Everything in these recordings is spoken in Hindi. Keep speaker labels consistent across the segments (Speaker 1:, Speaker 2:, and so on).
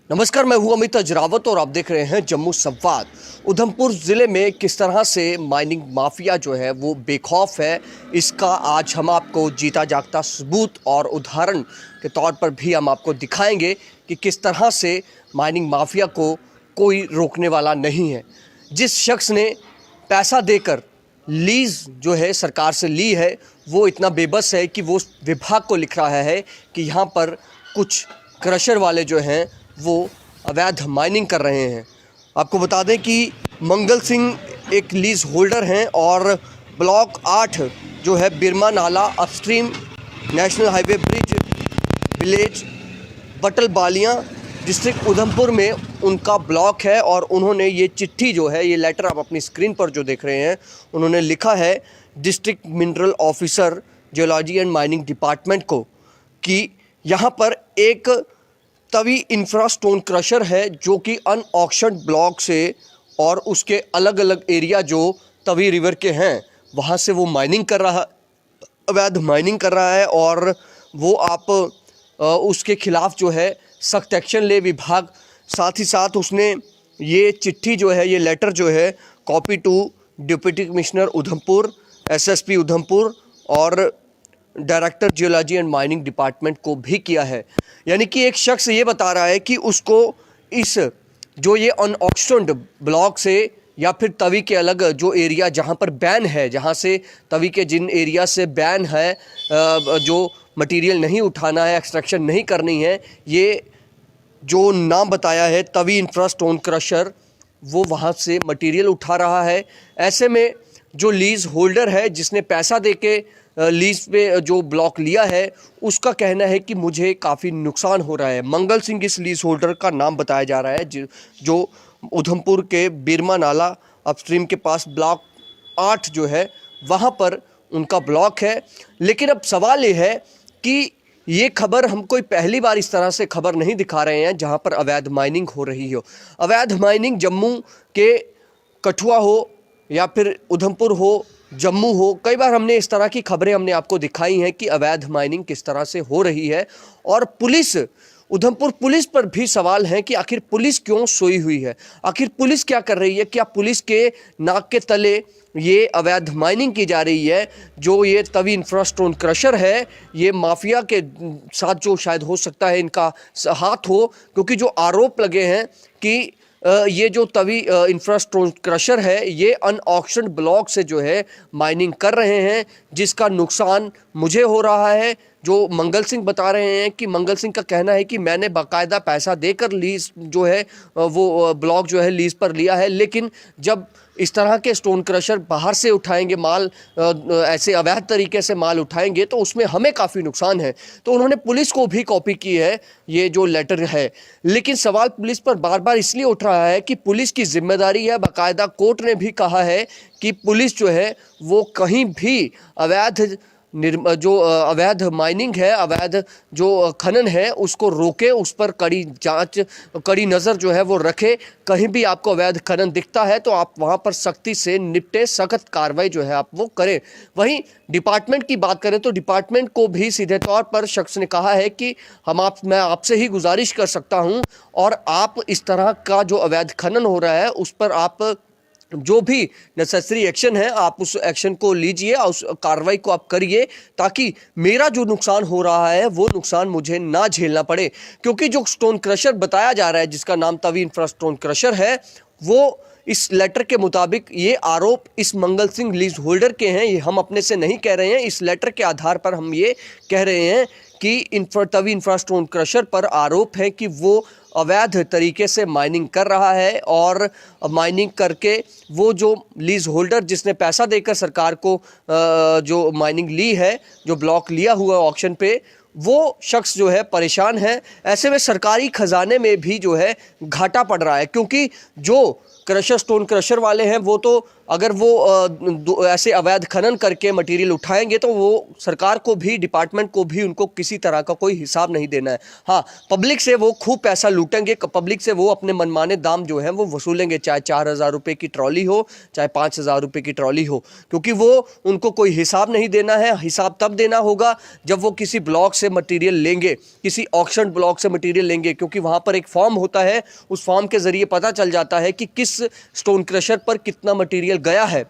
Speaker 1: नमस्कार, मैं हूं अमित अजरावत और आप देख रहे हैं जम्मू संवाद। उधमपुर ज़िले में किस तरह से माइनिंग माफिया जो है वो बेखौफ है, इसका आज हम आपको जीता जागता सबूत और उदाहरण के तौर पर भी हम आपको दिखाएंगे कि किस तरह से माइनिंग माफिया को कोई रोकने वाला नहीं है। जिस शख्स ने पैसा देकर लीज जो है सरकार से ली है, वो इतना बेबस है कि वो विभाग को लिख रहा है कि यहाँ पर कुछ क्रशर वाले जो हैं वो अवैध माइनिंग कर रहे हैं। आपको बता दें कि मंगल सिंह एक लीज होल्डर हैं और ब्लॉक 8 जो है बिरमा नाला upstream national highway bridge village बटल बालियाँ डिस्ट्रिक्ट उधमपुर में उनका ब्लॉक है। और उन्होंने ये चिट्ठी जो है, ये लेटर आप अपनी स्क्रीन पर जो देख रहे हैं, उन्होंने लिखा है district mineral officer geology and mining department को कि यहाँ पर एक तवी इंफ्रा स्टोन क्रशर है जो कि अनऑक्शन्ड ब्लॉक से और उसके अलग अलग एरिया जो तवी रिवर के हैं वहाँ से वो माइनिंग कर रहा, अवैध माइनिंग कर रहा है। और वो आप उसके खिलाफ जो है सख्त एक्शन ले विभाग। साथ ही साथ उसने ये चिट्ठी जो है, ये लेटर जो है, copy to deputy commissioner Udhampur, SSP Udhampur और director geology and mining department को भी किया है। यानी कि एक शख्स ये बता रहा है कि उसको इस जो ये अनऑक्शन्ड ब्लॉक से या फिर तवी के अलग जो एरिया जहाँ पर बैन है, जहाँ से तवी के जिन एरिया से बैन है, जो मटेरियल नहीं उठाना है, एक्सट्रैक्शन नहीं करनी है, ये जो नाम बताया है तवी इंफ्रा स्टोन क्रशर, वो वहाँ से मटेरियल उठा रहा है। ऐसे में जो लीज होल्डर है जिसने पैसा देके लीज पे जो ब्लॉक लिया है, उसका कहना है कि मुझे काफ़ी नुकसान हो रहा है। मंगल सिंह इस लीज होल्डर का नाम बताया जा रहा है जो उधमपुर के बिरमा नाला अपस्ट्रीम के पास ब्लॉक 8 जो है वहाँ पर उनका ब्लॉक है। लेकिन अब सवाल ये है कि ये खबर हम कोई पहली बार इस तरह से खबर नहीं दिखा रहे हैं जहाँ पर अवैध माइनिंग हो रही हो। अवैध माइनिंग जम्मू के कठुआ हो या फिर उधमपुर हो, जम्मू हो, कई बार हमने इस तरह की खबरें हमने आपको दिखाई हैं कि अवैध माइनिंग किस तरह से हो रही है। और पुलिस, उधमपुर पुलिस पर भी सवाल है कि आखिर पुलिस क्यों सोई हुई है, आखिर पुलिस क्या कर रही है। क्या पुलिस के नाक के तले ये अवैध माइनिंग की जा रही है? जो ये तवी इंफ्रा स्टोन क्रशर है, ये माफिया के साथ जो शायद हो सकता है इनका हाथ हो, क्योंकि जो आरोप लगे हैं कि ये जो तवी इंफ्रा स्टोन क्रशर है ये अनऑक्शन्ड ब्लॉक से जो है माइनिंग कर रहे हैं, जिसका नुकसान मुझे हो रहा है। जो मंगल सिंह बता रहे हैं कि मंगल सिंह का कहना है कि मैंने बाकायदा पैसा देकर लीज जो है वो ब्लॉक जो है लीज पर लिया है, लेकिन जब इस तरह के स्टोन क्रशर बाहर से उठाएंगे माल, ऐसे अवैध तरीके से माल उठाएंगे तो उसमें हमें काफ़ी नुकसान है। तो उन्होंने पुलिस को भी कॉपी की है ये जो लेटर है। लेकिन सवाल पुलिस पर बार बार इसलिए उठ रहा है कि पुलिस की जिम्मेदारी है। बाकायदा कोर्ट ने भी कहा है कि पुलिस जो है वो कहीं भी अवैध जो अवैध माइनिंग है, अवैध जो खनन है, उसको रोके, उस पर कड़ी जांच, कड़ी नज़र जो है वो रखे। कहीं भी आपको अवैध खनन दिखता है तो आप वहां पर सख्ती से निपटे, सख्त कार्रवाई जो है आप वो करें। वहीं डिपार्टमेंट की बात करें तो डिपार्टमेंट को भी सीधे तौर पर शख्स ने कहा है कि मैं आपसे ही गुजारिश कर सकता हूं, और आप इस तरह का जो अवैध खनन हो रहा है उस पर आप जो भी नेसेसरी एक्शन है आप उस एक्शन को लीजिए, उस कार्रवाई को आप करिए, ताकि मेरा जो नुकसान हो रहा है वो नुकसान मुझे ना झेलना पड़े। क्योंकि जो स्टोन क्रशर बताया जा रहा है जिसका नाम तवी इंफ्रा स्टोन क्रशर है, वो इस लेटर के मुताबिक ये आरोप इस मंगल सिंह लीज होल्डर के हैं, ये हम अपने से नहीं कह रहे हैं। इस लेटर के आधार पर हम ये कह रहे हैं कि तवी इंफ्रा स्टोन क्रशर पर आरोप है कि वो अवैध तरीके से माइनिंग कर रहा है, और माइनिंग करके वो जो लीज होल्डर जिसने पैसा देकर सरकार को जो माइनिंग ली है, जो ब्लॉक लिया हुआ ऑक्शन पे, वो शख्स जो है परेशान है। ऐसे में सरकारी खजाने में भी जो है घाटा पड़ रहा है, क्योंकि जो क्रशर स्टोन क्रशर वाले हैं वो तो अगर वो ऐसे अवैध खनन करके मटेरियल उठाएंगे तो वो सरकार को भी, डिपार्टमेंट को भी उनको किसी तरह का कोई हिसाब नहीं देना है। हाँ, पब्लिक से वो खूब पैसा लूटेंगे, पब्लिक से वो अपने मनमाने दाम जो है वो वसूलेंगे, चाहे 4,000 रुपये की ट्रॉली हो, चाहे 5,000 रुपये की ट्रॉली हो, क्योंकि वो उनको कोई हिसाब नहीं देना है। हिसाब तब देना होगा जब वो किसी ब्लॉक से मटेरियल लेंगे, किसी ऑक्शन ब्लॉक से मटेरियल लेंगे, क्योंकि वहाँ पर एक फॉर्म होता है, उस फॉर्म के ज़रिए पता चल जाता है कि किस स्टोन क्रशर पर कितना मटेरियल गया है।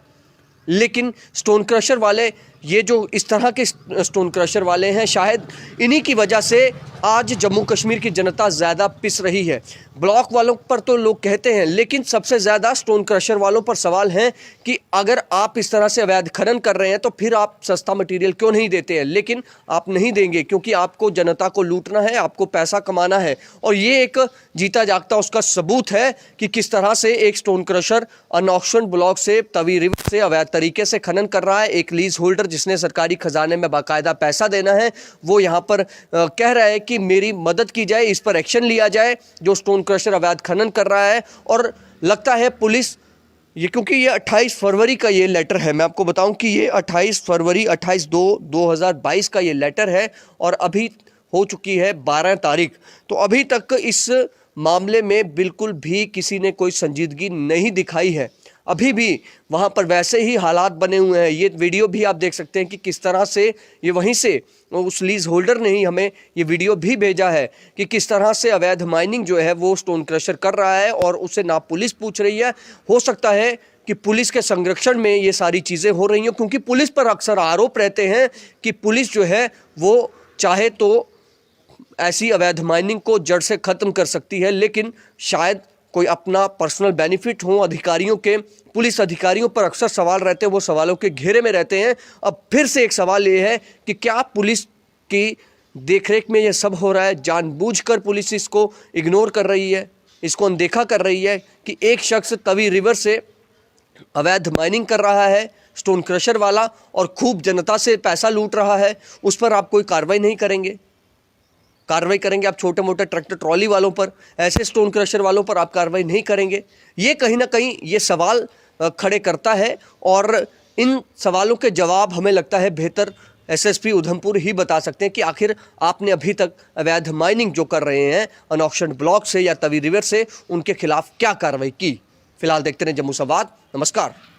Speaker 1: लेकिन स्टोन क्रशर वाले, ये जो इस तरह के स्टोन क्रशर वाले हैं, शायद इन्हीं की वजह से आज जम्मू कश्मीर की जनता ज़्यादा पिस रही है। ब्लॉक वालों पर तो लोग कहते हैं, लेकिन सबसे ज़्यादा स्टोन क्रशर वालों पर सवाल है कि अगर आप इस तरह से अवैध खनन कर रहे हैं तो फिर आप सस्ता मटेरियल क्यों नहीं देते हैं। लेकिन आप नहीं देंगे क्योंकि आपको जनता को लूटना है, आपको पैसा कमाना है। और ये एक जीता जागता उसका सबूत है कि किस तरह से एक स्टोन क्रशर अनऑक्शन ब्लॉक से, तवी रिवर से अवैध तरीके से खनन कर रहा है। एक लीज होल्डर जिसने सरकारी खजाने में बाकायदा पैसा देना है, वो यहाँ पर कह रहा है कि मेरी मदद की जाए, इस पर एक्शन लिया जाए जो स्टोन क्रशर अवैध खनन कर रहा है। और लगता है पुलिस, ये क्योंकि ये 28 फरवरी का ये लेटर है, मैं आपको बताऊं कि ये 28 फरवरी 28/2/2022 का ये लेटर है और अभी हो चुकी है 12 तारीख। तो अभी तक इस मामले में बिल्कुल भी किसी ने कोई संजीदगी नहीं दिखाई है। अभी भी वहाँ पर वैसे ही हालात बने हुए हैं। ये वीडियो भी आप देख सकते हैं कि किस तरह से ये वहीं से, उस लीज होल्डर ने ही हमें ये वीडियो भी भेजा है कि किस तरह से अवैध माइनिंग जो है वो स्टोन क्रशर कर रहा है और उसे ना पुलिस पूछ रही है। हो सकता है कि पुलिस के संरक्षण में ये सारी चीज़ें हो रही हैं, क्योंकि पुलिस पर अक्सर आरोप रहते हैं कि पुलिस जो है वो चाहे तो ऐसी अवैध माइनिंग को जड़ से ख़त्म कर सकती है, लेकिन शायद कोई अपना पर्सनल बेनिफिट हो अधिकारियों के। पुलिस अधिकारियों पर अक्सर सवाल रहते हैं, वो सवालों के घेरे में रहते हैं। अब फिर से एक सवाल ये है कि क्या पुलिस की देखरेख में ये सब हो रहा है? जानबूझकर पुलिस इसको इग्नोर कर रही है, इसको अनदेखा कर रही है कि एक शख्स तवी रिवर से अवैध माइनिंग कर रहा है, स्टोन क्रशर वाला, और खूब जनता से पैसा लूट रहा है, उस पर आप कोई कार्रवाई नहीं करेंगे। कार्रवाई करेंगे आप छोटे मोटे ट्रैक्टर ट्रॉली वालों पर, ऐसे स्टोन क्रशर वालों पर आप कार्रवाई नहीं करेंगे। ये कहीं ना कहीं ये सवाल खड़े करता है और इन सवालों के जवाब हमें लगता है बेहतर एसएसपी उधमपुर ही बता सकते हैं कि आखिर आपने अभी तक अवैध माइनिंग जो कर रहे हैं अनऑक्शन ब्लॉक से या तवी रिवर से, उनके खिलाफ क्या कार्रवाई की। फिलहाल देखते रहे जम्मू संवाद। नमस्कार।